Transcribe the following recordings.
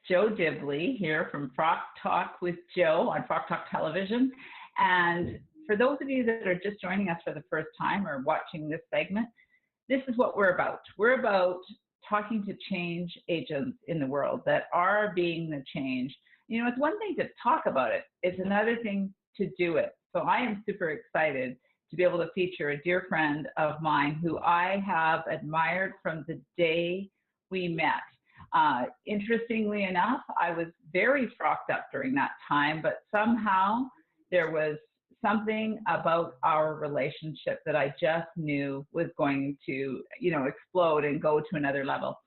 Joe Dibley here from Frock Talk with Joe on Frock Talk Television. And for those of you that are just joining us for the first time or watching this segment, this is what we're about. We're about talking to change agents in the world that are being the change. You know, it's one thing to talk about it. It's another thing to do it. So I am super excited to be able to feature a dear friend of mine who I have admired from the day we met. Interestingly enough, I was very frocked up during that time, but somehow there was something about our relationship that I just knew was going to, you know, explode and go to another level.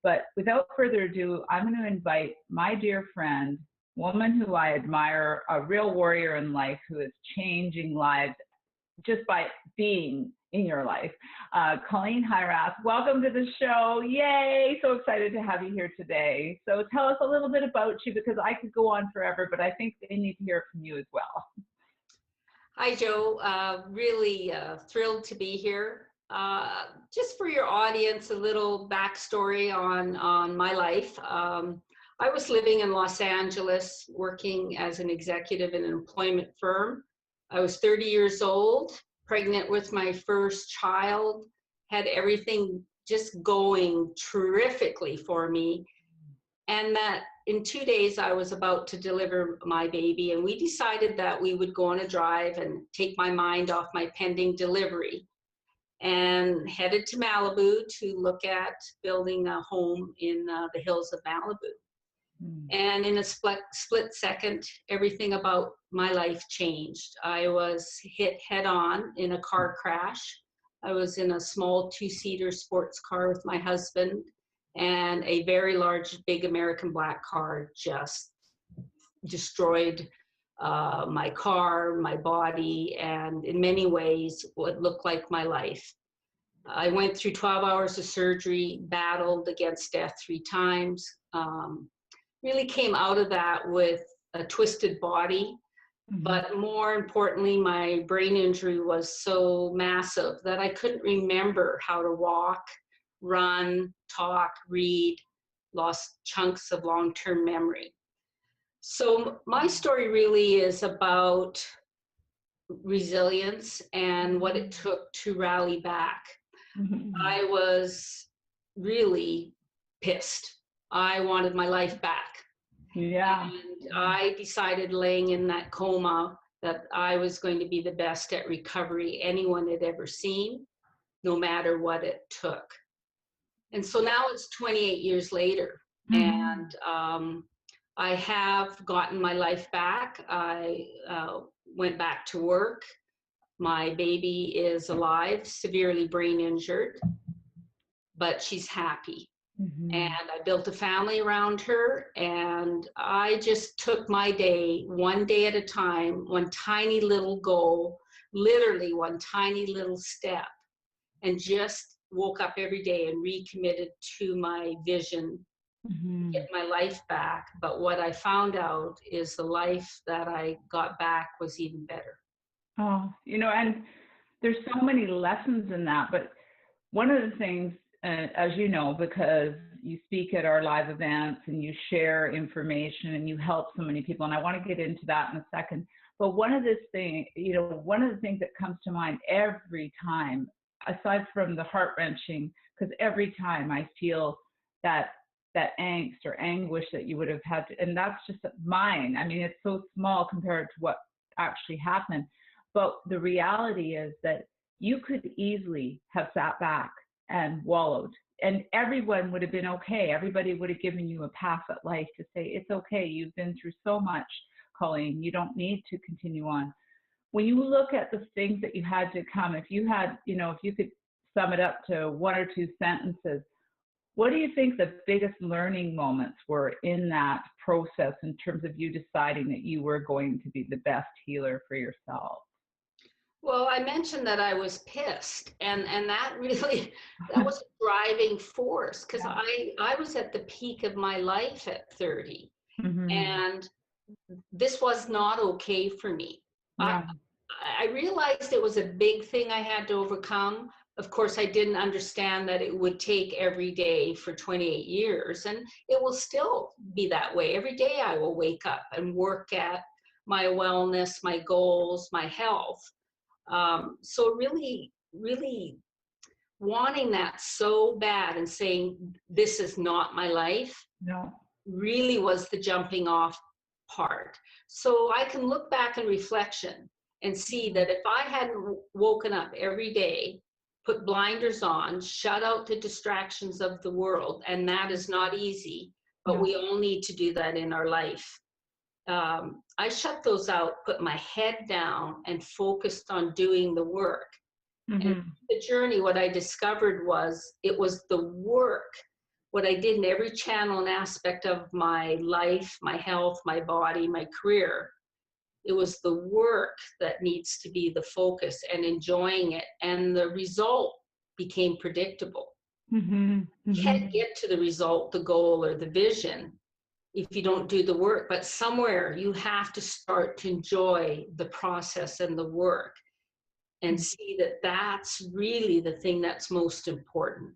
But without further ado, I'm going to invite my dear friend, woman who I admire, a real warrior in life who is changing lives just by being in your life. Colleen Hierath, welcome to the show. Yay, so excited to have you here today. So tell us a little bit about you, because I could go on forever, but I think they need to hear it from you as well. Hi, Joe. Really thrilled to be here. Just for your audience, a little backstory on my life. I was living in Los Angeles, working as an executive in an employment firm. I was 30 years old, pregnant with my first child, had everything just going terrifically for me. And that in 2 days, I was about to deliver my baby, and we decided that we would go on a drive and take my mind off my pending delivery, and headed to Malibu to look at building a home in the hills of Malibu. And in a split second, everything about my life changed. I was hit head on in a car crash. I was in a small two-seater sports car with my husband, and a very large, big American black car just destroyed my car, my body, and in many ways, what looked like my life. I went through 12 hours of surgery, battled against death 3 times, really came out of that with a twisted body. But more importantly, my brain injury was so massive that I couldn't remember how to walk, run, talk, read, lost chunks of long-term memory. So my story really is about resilience and what it took to rally back. I was really pissed. I wanted my life back. Yeah. And I decided, laying in that coma, that I was going to be the best at recovery anyone had ever seen, no matter what it took. And so now it's 28 years later, and I have gotten my life back. I went back to work. My baby is alive, severely brain injured, but she's happy. And I built a family around her, and I just took my day, one day at a time, one tiny little goal, literally one tiny little step, and just woke up every day and recommitted to my vision, get my life back. But what I found out is the life that I got back was even better. Oh, you know, and there's so many lessons in that, but one of the things, as you know, because you speak at our live events and you share information and you help so many people, and I want to get into that in a second. But one of the things that comes to mind every time, aside from the heart-wrenching, because every time I feel that angst or anguish that you would have had to, and that's just mine. I mean, it's so small compared to what actually happened. But the reality is that you could easily have sat back and wallowed, and everyone would have been okay. Everybody would have given you a pass at life to say, it's okay, you've been through so much, Colleen, you don't need to continue on. When you look at the things that you had to come, if you had, you know, if you could sum it up to 1 or 2 sentences, what do you think the biggest learning moments were in that process in terms of you deciding that you were going to be the best healer for yourself? Well, I mentioned that I was pissed, and that really, that was a driving force, because I was at the peak of my life at 30, and this was not okay for me. I realized it was a big thing I had to overcome, of course, I didn't understand that it would take every day for 28 years, and it will still be that way. Every day I will wake up and work at my wellness, my goals, my health. So really, really wanting that so bad and saying, this is not my life, No. really was the jumping off part. So I can look back in reflection and see that if I hadn't woken up every day, put blinders on, shut out the distractions of the world, and that is not easy, but No. we all need to do that in our life. I shut those out, put my head down, and focused on doing the work. And Mm-hmm. the journey, what I discovered was it was the work, what I did in every channel and aspect of my life, my health, my body, my career. It was the work that needs to be the focus and enjoying it. And the result became predictable. Mm-hmm. You can't get to the result, the goal, or the vision if you don't do the work. But somewhere you have to start to enjoy the process and the work and see that that's really the thing that's most important.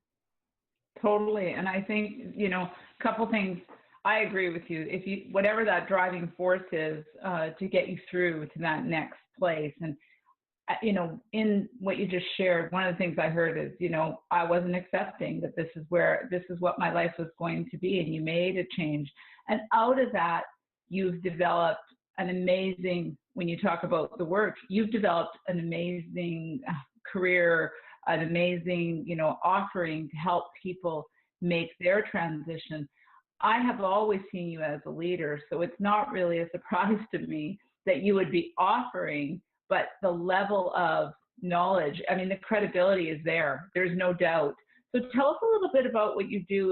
Totally. And I think, a couple things. I agree with you. If you, whatever that driving force is to get you through to that next place. And, in what you just shared, one of the things I heard is, I wasn't accepting that this is what my life was going to be. And you made a change. And out of that, you've developed an amazing, when you talk about the work, you've developed an amazing career, an amazing, offering to help people make their transition. I have always seen you as a leader, so it's not really a surprise to me that you would be offering, but the level of knowledge, I mean, the credibility is there. There's no doubt. So tell us a little bit about what you do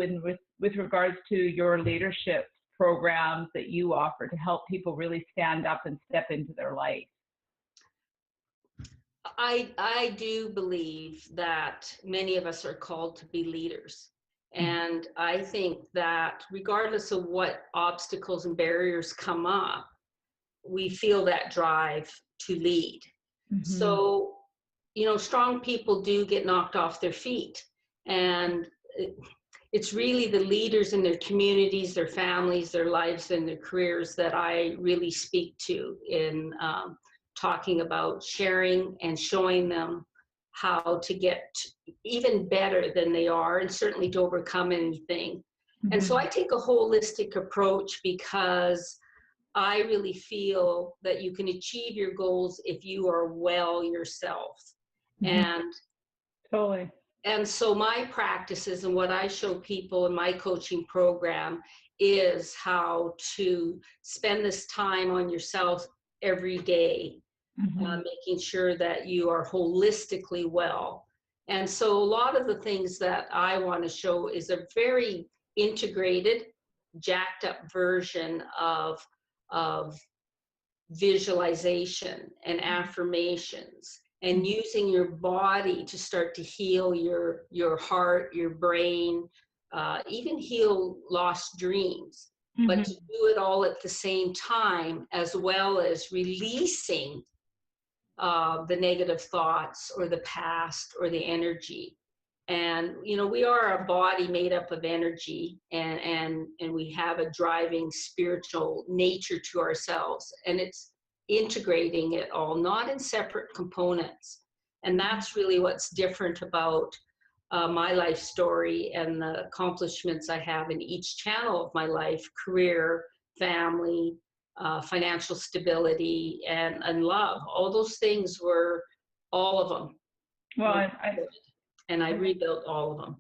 with regards to your leadership programs that you offer to help people really stand up and step into their life. I do believe that many of us are called to be leaders. And I think that regardless of what obstacles and barriers come up, we feel that drive to lead. Mm-hmm. So, strong people do get knocked off their feet. And it's really the leaders in their communities, their families, their lives, and their careers that I really speak to in talking about sharing and showing them how to get even better than they are, and certainly to overcome anything. Mm-hmm. And so I take a holistic approach because I really feel that you can achieve your goals if you are well yourself. Mm-hmm. And totally. And so my practices and what I show people in my coaching program is how to spend this time on yourself every day. Mm-hmm. Making sure that you are holistically well. And so a lot of the things that I want to show is a very integrated, jacked up version of visualization and affirmations and using your body to start to heal your heart, your brain, even heal lost dreams, mm-hmm. but to do it all at the same time, as well as releasing the negative thoughts or the past or the energy. And, we are a body made up of energy and we have a driving spiritual nature to ourselves, and it's integrating it all, not in separate components. And that's really what's different about my life story and the accomplishments I have in each channel of my life: career, family, financial stability, and love. All those things were, all of them. Well, I rebuilt all of them.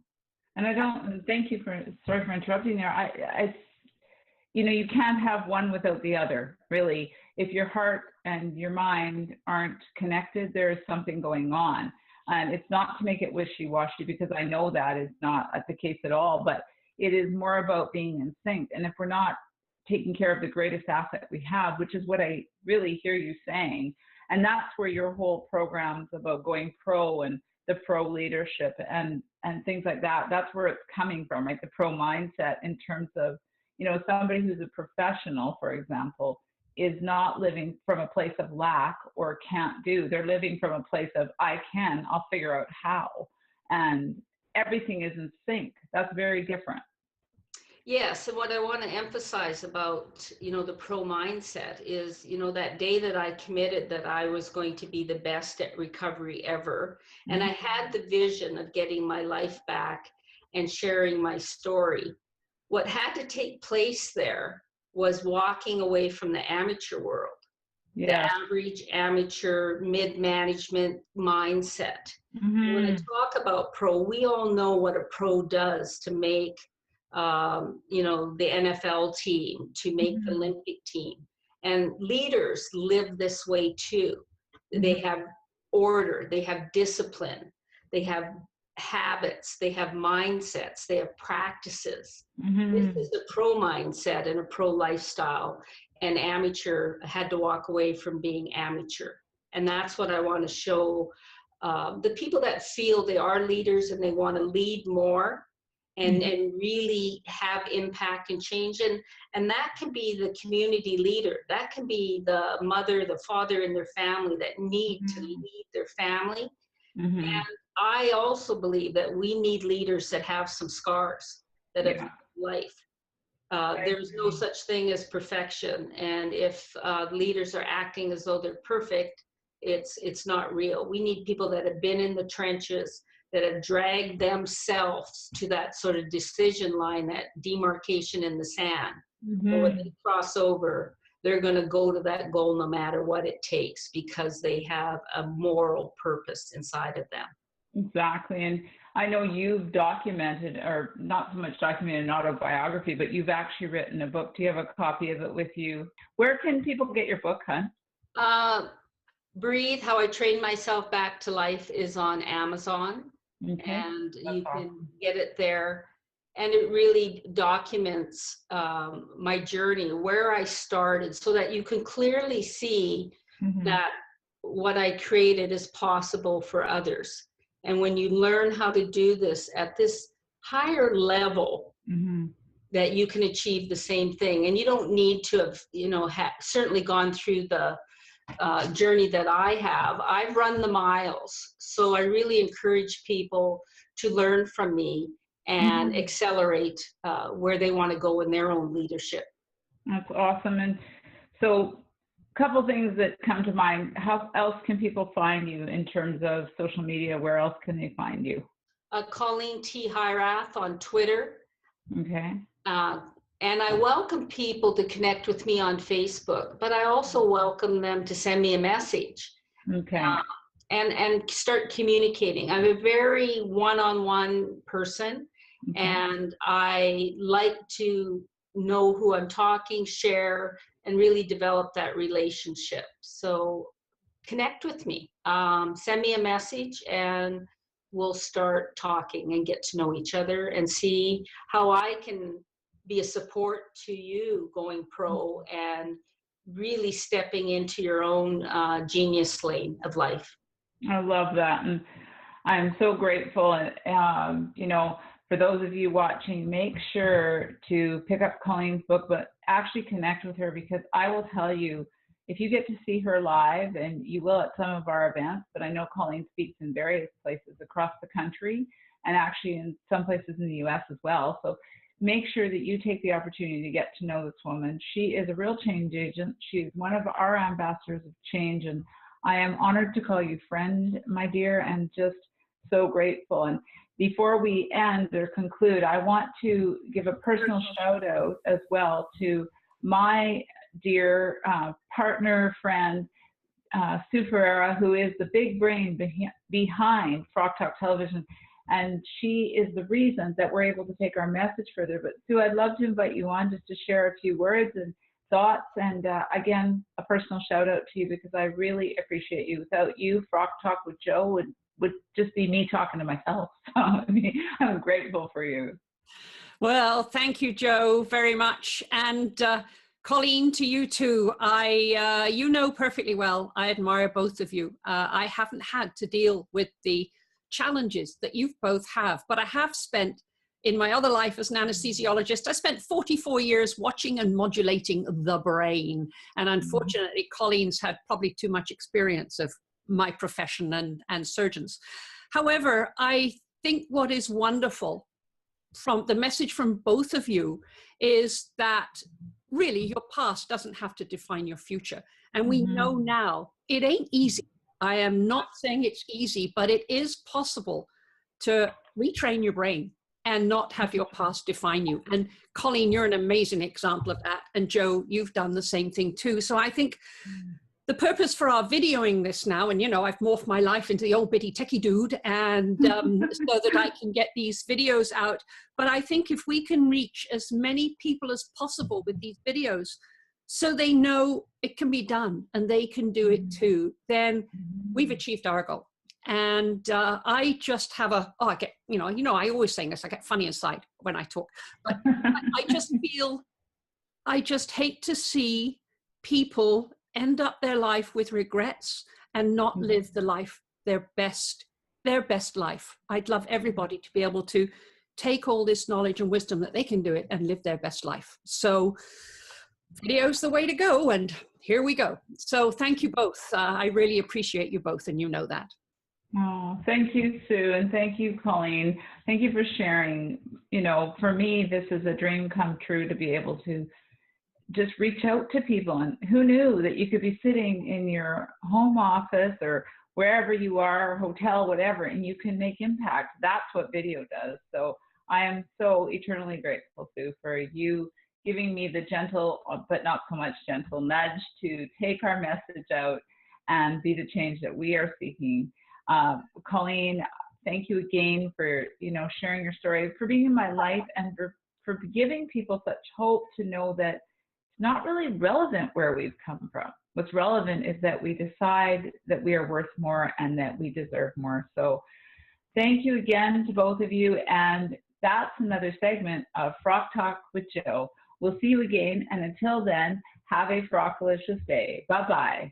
And thank you sorry for interrupting there. You can't have one without the other, really. If your heart and your mind aren't connected, there is something going on. And it's not to make it wishy-washy, because I know that is not the case at all, but it is more about being in sync. And if we're not taking care of the greatest asset we have, which is what I really hear you saying, and that's where your whole program's about going pro and the pro leadership and things like that. That's where it's coming from, right? The pro mindset, in terms of, somebody who's a professional, for example, is not living from a place of lack or can't do. They're living from a place of, I'll figure out how. and everything is in sync. That's very different. Yes, and what I want to emphasize about, the pro mindset is, that day that I committed that I was going to be the best at recovery ever, and I had the vision of getting my life back and sharing my story. What had to take place there was walking away from the amateur world, the average amateur mid-management mindset. When I talk about pro, we all know what a pro does to make the NFL team, to make the Olympic team. And leaders live this way too. They have order, they have discipline, they have habits, they have mindsets, they have practices. This is a pro mindset and a pro lifestyle. And amateur had to walk away from being amateur. And that's what I want to show the people that feel they are leaders and they want to lead more. And really have impact and change. And that can be the community leader. That can be the mother, the father in their family that need to lead their family. And I also believe that we need leaders that have some scars, that have life. There's no such thing as perfection. And if leaders are acting as though they're perfect, it's not real. We need people that have been in the trenches, that have dragged themselves to that sort of decision line, that demarcation in the sand. But when they cross over, they're going to go to that goal no matter what it takes, because they have a moral purpose inside of them. Exactly. And I know you've documented, or not so much documented an autobiography, but you've actually written a book. Do you have a copy of it with you? Where can people get your book, hon? Breathe, How I Trained Myself Back to Life is on Amazon. And you can get it there. And it really documents my journey, where I started, so that you can clearly see that what I created is possible for others. And when you learn how to do this at this higher level, that you can achieve the same thing. And you don't need to have, certainly gone through the journey that I have. I've run the miles. So I really encourage people to learn from me and accelerate where they want to go in their own leadership. That's awesome. And so a couple things that come to mind. How else can people find you in terms of social media? Where else can they find you? Colleen T. Hierath on Twitter. Okay. And I welcome people to connect with me on Facebook, but I also welcome them to send me a message. Okay. And start communicating. I'm a very one-on-one person, and I like to know who I'm talking, share, and really develop that relationship. So connect with me. Send me a message, and we'll start talking and get to know each other and see how I can be a support to you going pro and really stepping into your own genius lane of life. I love that. And I'm so grateful. For those of you watching, make sure to pick up Colleen's book, but actually connect with her, because I will tell you, if you get to see her live, and you will at some of our events, but I know Colleen speaks in various places across the country, and actually in some places in the US as well. So make sure that you take the opportunity to get to know this woman. She is a real change agent. She's one of our ambassadors of change, and I am honored to call you friend, my dear, and just so grateful. And before we end or conclude, I want to give a personal shout out as well to my dear partner, friend, Sue Ferreira, who is the big brain behind Frock Talk Television. And she is the reason that we're able to take our message further. But Sue, I'd love to invite you on just to share a few words and thoughts. And again, a personal shout out to you, because I really appreciate you. Without you, Frock Talk with Joe would just be me talking to myself. So I'm grateful for you. Well, thank you, Joe, very much. And Colleen, to you too. You know perfectly well, I admire both of you. I haven't had to deal with the challenges that you both have, but I have spent, in my other life as an anesthesiologist, I spent 44 years watching and modulating the brain. And unfortunately, Colleen's had probably too much experience of my profession and surgeons. However, I think what is wonderful from the message from both of you is that really your past doesn't have to define your future. And we know now it ain't easy. I am not saying it's easy, but it is possible to retrain your brain and not have your past define you. And Colleen, you're an amazing example of that. And Joe, you've done the same thing too. So I think the purpose for our videoing this now, and I've morphed my life into the old bitty techie dude, and so that I can get these videos out. But I think if we can reach as many people as possible with these videos, so they know it can be done and they can do it too, then we've achieved our goal. And I just have I get, I always say this, I get funny inside when I talk, but I just feel, I just hate to see people end up their life with regrets and not live the life, their best life. I'd love everybody to be able to take all this knowledge and wisdom that they can do it and live their best life. So video's the way to go, and here we go. So thank you both. I really appreciate you both, and you know that. Oh, thank you, Sue, and thank you, Colleen. Thank you for sharing. For me, this is a dream come true to be able to just reach out to people. And who knew that you could be sitting in your home office or wherever you are, hotel, whatever, and you can make impact. That's what video does. So I am so eternally grateful, Sue, for you giving me the gentle, but not so much gentle nudge to take our message out and be the change that we are seeking. Colleen, thank you again for, sharing your story, for being in my life, and for giving people such hope to know that it's not really relevant where we've come from. What's relevant is that we decide that we are worth more and that we deserve more. So thank you again to both of you. And that's another segment of Frock Talk with Joe. We'll see you again. And until then, have a frockalicious day. Bye-bye.